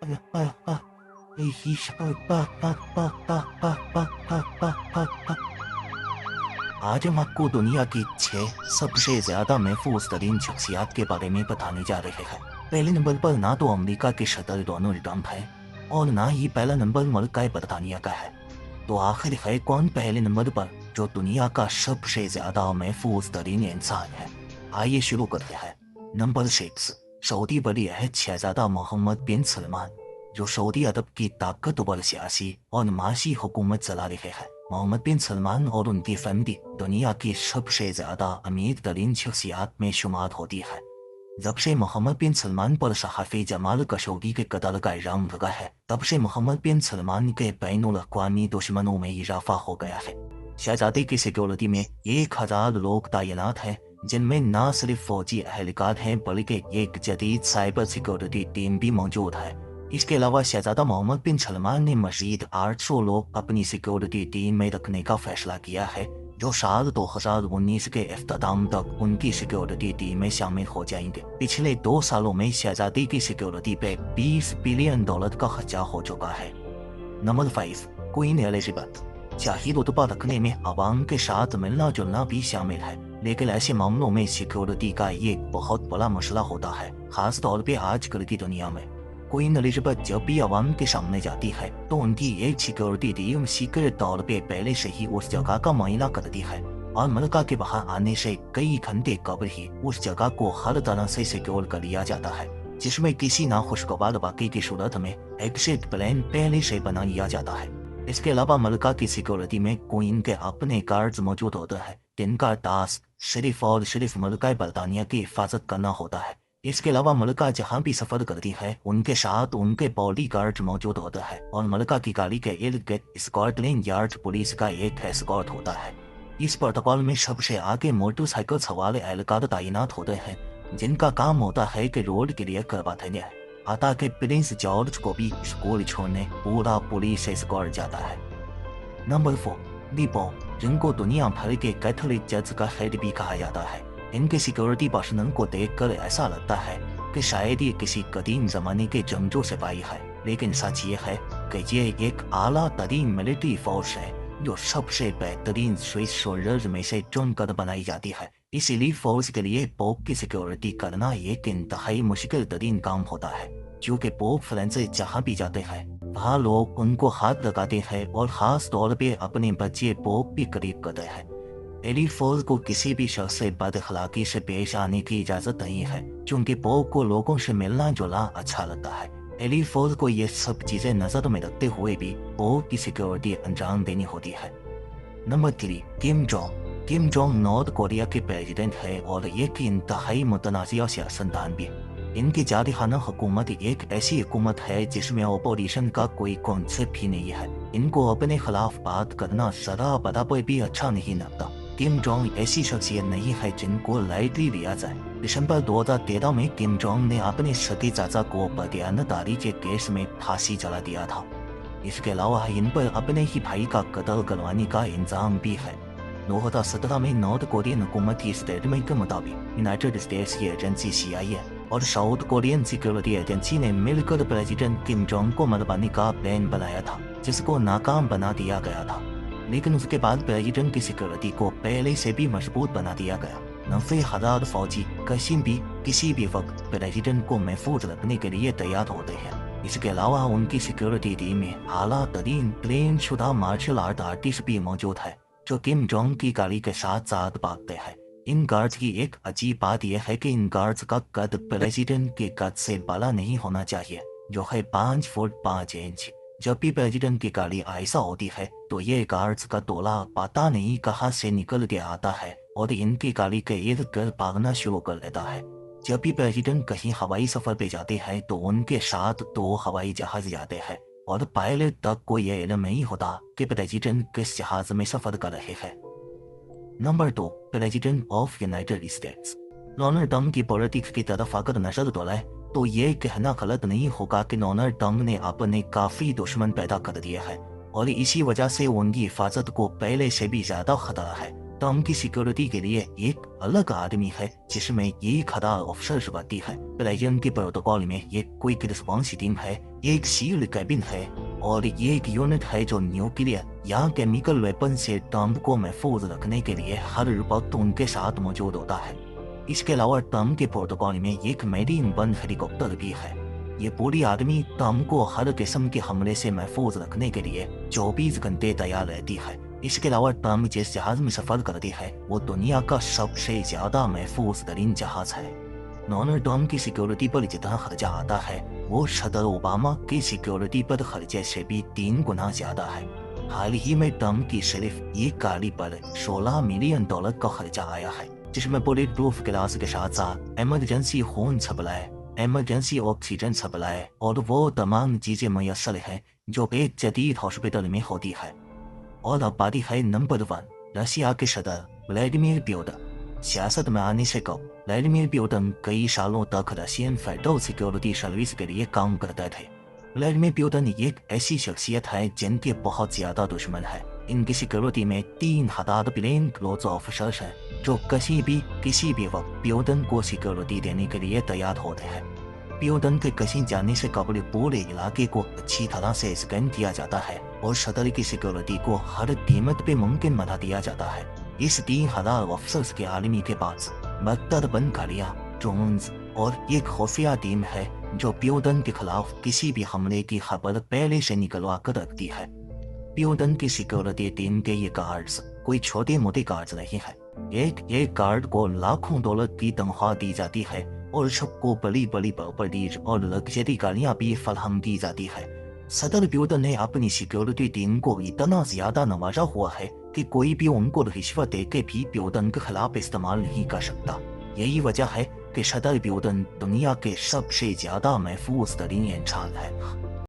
आज हम आपको दुनिया की 6 सबसे ज्यादा महफूज तरीन शख्सियात के बारे में बताने जा रहे हैं। पहले नंबर पर ना तो अमेरिका के सदर डोनाल्ड ट्रंप है और ना ही पहला नंबर मुल्क बरतानिया का है। तो आखिर है कौन पहले नंबर पर जो दुनिया का सबसे ज्यादा महफूज तरीन इंसान है? आइए शुरू करते हैं। नंबर 6, सऊदी वली अहद शहजादा मोहम्मद बिन सलमान, जो सऊदी अरब की ताकतवर सियासी और माशी हुकूमत चला रहे हैं। मोहम्मद बिन सलमान और उनकी फैमिली दुनिया की सबसे ज्यादा अमीर तरीन शख्सियात में शुमार होती है। जब से मोहम्मद बिन सलमान पर सहाफ़ी जमाल खशोगी के कत्ल का इल्ज़ाम लगा है, तब से मोहम्मद बिन सलमान के बैनुल अक़वामी दुश्मनों में इजाफा हो गया है। शहजादे की सिक्योरिटी में 1000 लोग तैनात हैं, जिनमें न सिर्फ फौजी अहलकार हैं बल्कि एक जदीद साइबर सिक्योरिटी टीम भी मौजूद है। इसके अलावा शहजादा मोहम्मद बिन सलमान ने मज़ीद 800 लोग अपनी सिक्योरिटी टीम में रखने का फैसला किया है, जो साल 2019 के अख्ताम तक उनकी सिक्योरिटी टीम में शामिल हो जाएंगे। पिछले 2 सालों में शहजादी की सिक्योरिटी पे $20 बिलियन का खर्चा हो चुका है। Number 5, queen Elizabeth. शाही रुतबा रखने में आवाम के साथ मिलना जुलना भी शामिल है, लेकिन ऐसे मामलों में सिक्योरिटी का ये बहुत बड़ा मसला होता है, खास तौर पे आजकल की दुनिया में। क्वीन एलिजाबेथ जब भी आवाम के सामने जाती है तो उनकी एक सिक्योरिटी टीम सीक्रेट तौर पे पहले से ही उस जगह का मुआयना करती है और मलका के बाहर आने से कई घंटे कबल ही उस जगह को हर तरह से सिक्योर कर लिया जाता है, जिसमें किसी नाखुशगवार वाक़े की सूरत में एग्जिट प्लान पहले से बना लिया जाता है। इसके अलावा मलका की सिक्योरिटी में क्वीन के अपने गार्ड्स मौजूद होते हैं, जिनका टास्क सिर्फ और सिर्फ मलका बरतानिया की हिफाजत करना होता है। इसके अलावा मलका जहाँ भी सफर करती है उनके साथ उनके बॉडी गार्ड मौजूद होता है और मलका की गाड़ी के इर्द गिर्द स्कॉटलैंड यार्ड पुलिस का एक एस्कॉर्ट होता है। इस प्रोटोकॉल में सबसे आगे मोटरसाइकिल सवार एहलकार तैनात होते हैं, जिनका काम होता है कि रोड क्लियर करवाते हैं, ताकि प्रिंस जॉर्ज को भी स्कूल छोड़ने पूरा पुलिस एस्कॉर्ट जाता है। नंबर 4, दीपो, जिनको दुनिया भर के कैथोलिक चर्च का हेड भी कहा जाता है। इनके सिक्योरिटी पर्सनल को देखकर ऐसा लगता है कि शायद ये किसी कदीम जमाने के जंगजू सिपाही है, लेकिन सच ये है कि ये एक आला तरीन मिलिट्री फोर्स है जो सबसे बेहतरीन स्विस सोल्जर्स में से चुनकर बनाई जाती है। इस एलीट फोर्स के लिए पोप की सिक्योरिटी करना एक इंतहाई मुश्किल तरीन काम होता है, क्योंकि पोप फ्रांसिस जहाँ भी जाते हैं वहाँ लोग उनको हाथ लगाते हैं और खास तौर पे अपने बच्चे पोप भी करीब करते हैं। एलीट फोर्स को किसी भी शख्स से बदअखलाकी से पेश आने की इजाजत नहीं है, क्योंकि पोप को लोगों से मिलना जुलना अच्छा लगता है। एलीट फोर्स को ये सब चीजें नजर में रखते हुए भी पोप की सिक्योरिटी अंजाम देनी होती है। Number 3, Kim Jong. Kim Jong north Korea के प्रेसिडेंट है और एक इंतहाई मुतनाज़िया सियासतदान भी। इनकी जारहाना हुकूमत एक ऐसी हुकूमत है जिसमें अपोजिशन का कोई कॉन्सेप्ट ही नहीं है। इनको अपने खिलाफ बात करना जरा बराबर भी अच्छा नहीं लगता। किम जोंग ऐसी शख्सियत नहीं है जिनको लाइटली लिया जाए। दिसंबर 2013 में किम जोंग ने अपने सगे चाचा को बयानतदारी के केस में फांसी चला दिया था। इसके अलावा इन पर अपने ही भाई का कत्ल करवाने का इल्जाम भी है। 2017 में नॉर्थ कोरियन हुकूमत की स्टेटमेंट के मुताबिक यूनाइटेड स्टेट्स की एजेंसी CIA और साउथ कोरियन सिक्योरिटी एजेंसी ने मिलकर प्रेसिडेंट किम जोंग को मरवाने का प्लान बनाया था, जिसको नाकाम बना दिया गया था। लेकिन उसके बाद प्रेसिडेंट की सिक्योरिटी को पहले से भी मजबूत बना दिया गया। 90,000 फौजी किसी भी वक्त प्रेसिडेंट को महफूज रखने के लिए तैयार होते हैं। इसके अलावा उनकी सिक्योरिटी टीम में आला तरीन ट्रेन शुदा मार्शल आर्ट आर्टिस्ट भी मौजूद है, जो किम जोंग की गाड़ी के साथ साथ भागते हैं। इन गार्ड्स की एक अजीब बात यह है कि इन गार्ड्स का कद प्रेसिडेंट के कद से बड़ा नहीं होना चाहिए, जो है 5 फुट 5 इंच। जब भी प्रेसिडेंट की गाड़ी ऐसा होती है तो ये गार्ड्स का टोला पता नहीं कहां से निकल के आता है और इनकी गाड़ी के इर्द गिर्द भागना शुरू कर देता है। जब भी प्रेसिडेंट कहीं हवाई सफर पे जाते हैं तो उनके साथ 2 हवाई जहाज जाते हैं और पायलट तक को यह इल्म नहीं होता कि प्रेसिडेंट किस जहाज में सफर कर रहे हैं। Number 2, president of United states. Donald Trump की पॉलिटिक्स की तरफ अगर नजर डालें तो ये कहना गलत नहीं होगा कि डोनाल्ड ट्रंप ने अपने काफी दुश्मन पैदा कर दिए हैं और इसी वजह से उनकी हिफाजत को पहले से भी ज्यादा खतरा है। دم کی سیکورٹی کے لیے ایک الگ آدمی ہے جس میں ایک ہزار افسرز بھرتی ہے۔ پلیجن کے پروٹوکول میں ایک کوئک رسپانس ٹیم ہے، ایک سیلڈ کیبن ہے اور ایک یونٹ ہے جو نیوکلیئر یا کیمیکل ویپن سے دم کو محفوظ رکھنے کے لیے ہر وقت ان کے ساتھ موجود ہوتا ہے۔ اس کے علاوہ دم کے پروٹوکول میں ایک میڈین بند ہیلی کاپٹر بھی ہے۔ یہ پوری آدمی دم کو ہر قسم کے حملے سے محفوظ رکھنے کے لیے 24 گھنٹے تیار رہتی ہے۔ اس کے علاوہ دم جس جہاز میں سفر کرتی ہے وہ دنیا کا سب سے زیادہ محفوظ ترین جہاز ہے۔ نونر ڈوم کی سیکورٹی پر جتنا خرچہ آتا ہے وہ صدر اوباما کی سیکورٹی پر خرچے سے بھی 3 گنا زیادہ ہے۔ حال ہی میں ڈوم کی صرف ایک گاڑی پر $16 ملین کا خرچہ آیا ہے، جس میں بلٹ پروف گلاس کے ساتھ ساتھ ایمرجنسی خون سپلائی، ایمرجنسی آکسیجن سپلائی اور وہ تمام چیزیں میسر ہیں جو ایک جدید ہاسپٹل میں ہوتی ہے۔ اور اب باری ہے نمبر 1، رشیا کے صدر ولیڈیمیر پوٹن۔ سیاست میں آنے سے قبل ولیڈیمیر پوٹن کئی سالوں تک رشین فیڈرل سیکورٹی سروس کے لیے کام کرتے تھے۔ ولیڈیمیر پوٹن ایک ایسی شخصیت ہے جن کے بہت زیادہ دشمن ہیں۔ ان کی سیکورٹی میں 3000 بلین کلوز آفیسرز ہیں جو کسی بھی وقت پوٹن کو سیکورٹی دینے کے لیے تیار ہوتے ہیں۔ پوٹن کے کہیں جانے سے قبل پورے علاقے کو اچھی طرح سے اسکین کیا جاتا ہے اور صدر کی سیکورٹی کو ہر قیمت پہ ممکن بنا دیا جاتا ہے۔ اس 3000 افسرز کے عالمی کے پاس بہتر بند گاڑیاں، ڈرونز اور ایک خفیہ ٹیم ہے جو پوٹن کے خلاف کسی بھی حملے کی خبر پہلے سے نکلوا کر رکھتی ہے۔ پوٹن کی سیکورٹی ٹیم کے یہ گارڈز کوئی چھوٹے موٹے گارڈز نہیں ہے۔ ایک گارڈ کو لاکھوں ڈالر کی تنخواہ دی جاتی ہے اور سب کو بڑی پراپرٹیز اور لگژری گاڑیاں بھی فراہم کی جاتی ہے۔ صدر پوٹن نے اپنی سیکورٹی ٹیم کو اتنا زیادہ نوازا ہوا ہے کہ کوئی بھی ان کو رشوت دے کے بھی پوٹن کے خلاف استعمال نہیں کر سکتا۔ یہی وجہ ہے کہ صدر پوٹن دنیا کے سب سے زیادہ محفوظ ترین انسان ہے۔